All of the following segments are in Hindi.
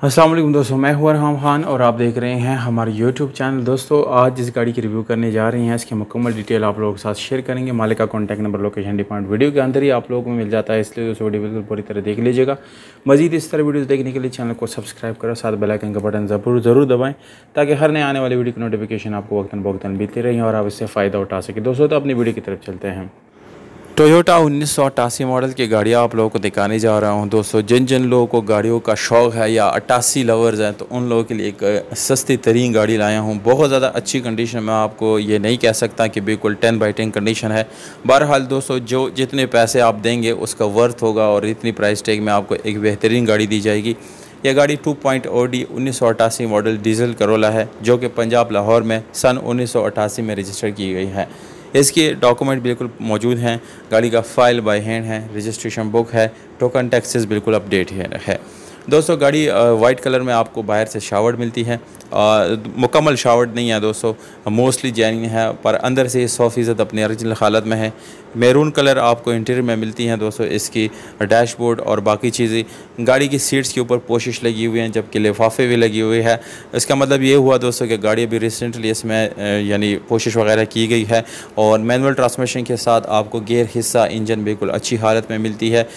अस्सलाम वालेकुम दोस्तों, मैं हूं अरहम खान और आप देख रहे हैं हमारे यूट्यूब चैनल। दोस्तों आज जिस गाड़ी की रिव्यू करने जा रहे हैं इसकी मुकम्मल डिटेल आप लोगों के साथ शेयर करेंगे। मालिक का contact number, location, demand video के अंदर ही आप लोगों को मिल जाता है, इसलिए दोस्तों वीडियो बिल्कुल पूरी तरह देख लीजिएगा। मजीद इस तरह वीडियोस देखने के लिए चैनल को सब्सक्राइब करो, साथ बेल आइकन का बटन ज़रूर दबाएं ताकि हर नए आने वाली वीडियो की नोटिफिकेशन आपको वक्तन बवक्तन मिलती रही और आप इससे फ़ायदा उठा सकें। दोस्तों तो अपनी वीडियो की तरफ चलते हैं। टोयोटा 1988 मॉडल की गाड़ियाँ आप लोगों को दिखाने जा रहा हूं। दोस्तों जिन लोगों को गाड़ियों का शौक़ है या 88 लवर्स हैं तो उन लोगों के लिए एक सस्ती तरीन गाड़ी लाया हूं। बहुत ज़्यादा अच्छी कंडीशन में, आपको ये नहीं कह सकता कि बिल्कुल 10/10 कंडीशन है। बहरहाल दोस्तों जो जितने पैसे आप देंगे उसका वर्थ होगा और इतनी प्राइस टैग में आपको एक बेहतरीन गाड़ी दी जाएगी। यह गाड़ी 2.0D 1988 मॉडल डीजल करोला है जो कि पंजाब लाहौर में सन 1988 में रजिस्टर की गई है। इसके डॉक्यूमेंट बिल्कुल मौजूद हैं, गाड़ी का फाइल बाय हैंड है, रजिस्ट्रेशन बुक है, टोकन टैक्सेस बिल्कुल अपडेट है। दोस्तों गाड़ी वाइट कलर में आपको बाहर से शावर्ड मिलती है। मुकम्मल शावर्ड नहीं है दोस्तों, मोस्टली जेन्युइन है, पर अंदर से 100% अपनी ओरिजिनल हालत में है। मैरून कलर आपको इंटीरियर में मिलती हैं दोस्तों। इसकी डैशबोर्ड और बाकी चीज़ें, गाड़ी की सीट्स के ऊपर पोशिश लगी हुई हैं जबकि लिफाफे भी लगी हुई है। इसका मतलब ये हुआ दोस्तों कि गाड़ी अभी रिसेंटली इसमें यानी पोशिश वगैरह की गई है और मैनुअल ट्रांसमिशन के साथ आपको गियर हिस्सा, इंजन बिल्कुल अच्छी हालत में मिलती है।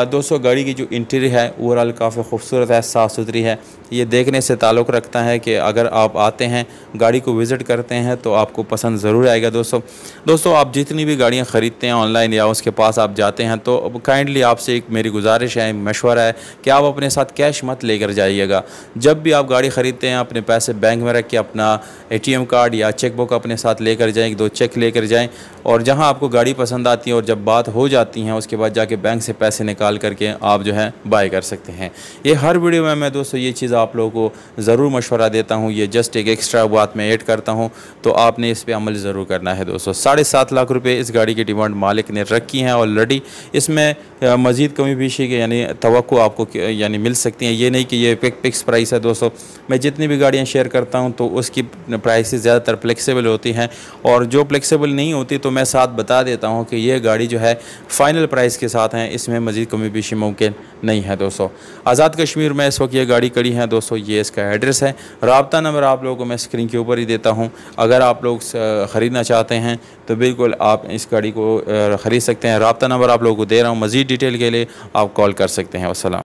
दोस्तों गाड़ी की जो इंटीरियर है ओवरऑल काफ़ी खूबसूरत है, साफ़ सुथरी है। ये देखने से ताल्लुक़ रखता है कि अगर आप आते हैं, गाड़ी को विज़िट करते हैं तो आपको पसंद ज़रूर आएगा। दोस्तों आप जितनी भी गाड़ियाँ ख़रीदते हैं ऑनलाइन या उसके पास आप जाते हैं तो काइंडली आपसे एक मेरी गुजारिश है, मशवरा है कि आप अपने साथ कैश मत लेकर जाइएगा। जब भी आप गाड़ी ख़रीदते हैं अपने पैसे बैंक में रख के अपना ATM कार्ड या चेक बुक अपने साथ लेकर जाएँ, 2 चेक लेकर जाएँ और जहाँ आपको गाड़ी पसंद आती है और जब बात हो जाती है उसके बाद जाके बैंक से पैसे निकाल करके आप जो है बाय कर सकते हैं। ये हर वीडियो में मैं दोस्तों ये चीज़ आप लोगों को ज़रूर मशवरा देता हूँ, ये जस्ट एक एक्स्ट्रा बात मैं ऐड करता हूँ, तो आपने इस पे अमल ज़रूर करना है। दोस्तों 7.5 लाख रुपए इस गाड़ी की डिमांड मालिक ने रखी है ऑलरेडी। इसमें मज़ीद कमी पेशी के यानी तवक्को आपको यानी मिल सकती हैं। ये नहीं कि ये फिक्स प्राइस है। दोस्तों मैं जितनी भी गाड़ियाँ शेयर करता हूँ तो उसकी प्राइसेस ज़्यादातर फ्लेक्सिबल होती हैं और जो फ्लेक्सिबल नहीं होती तो मैं साथ बता देता हूँ कि ये गाड़ी जो है फ़ाइनल प्राइस के साथ है, इसमें मज़ीद कमी पेशी मुमकिन नहीं है। दोस्तों आज़ाद कश्मीर में इस वक्त ये गाड़ी खड़ी है। दोस्तों ये इसका एड्रेस है, राब्ता नंबर आप लोगों को मैं स्क्रीन के ऊपर ही देता हूँ। अगर आप लोग ख़रीदना चाहते हैं तो बिल्कुल आप इस गाड़ी को ख़रीद सकते हैं। राब्ता नंबर आप लोगों को दे रहा हूँ, मज़ीद डिटेल के लिए आप कॉल कर सकते हैं। वस्सलाम।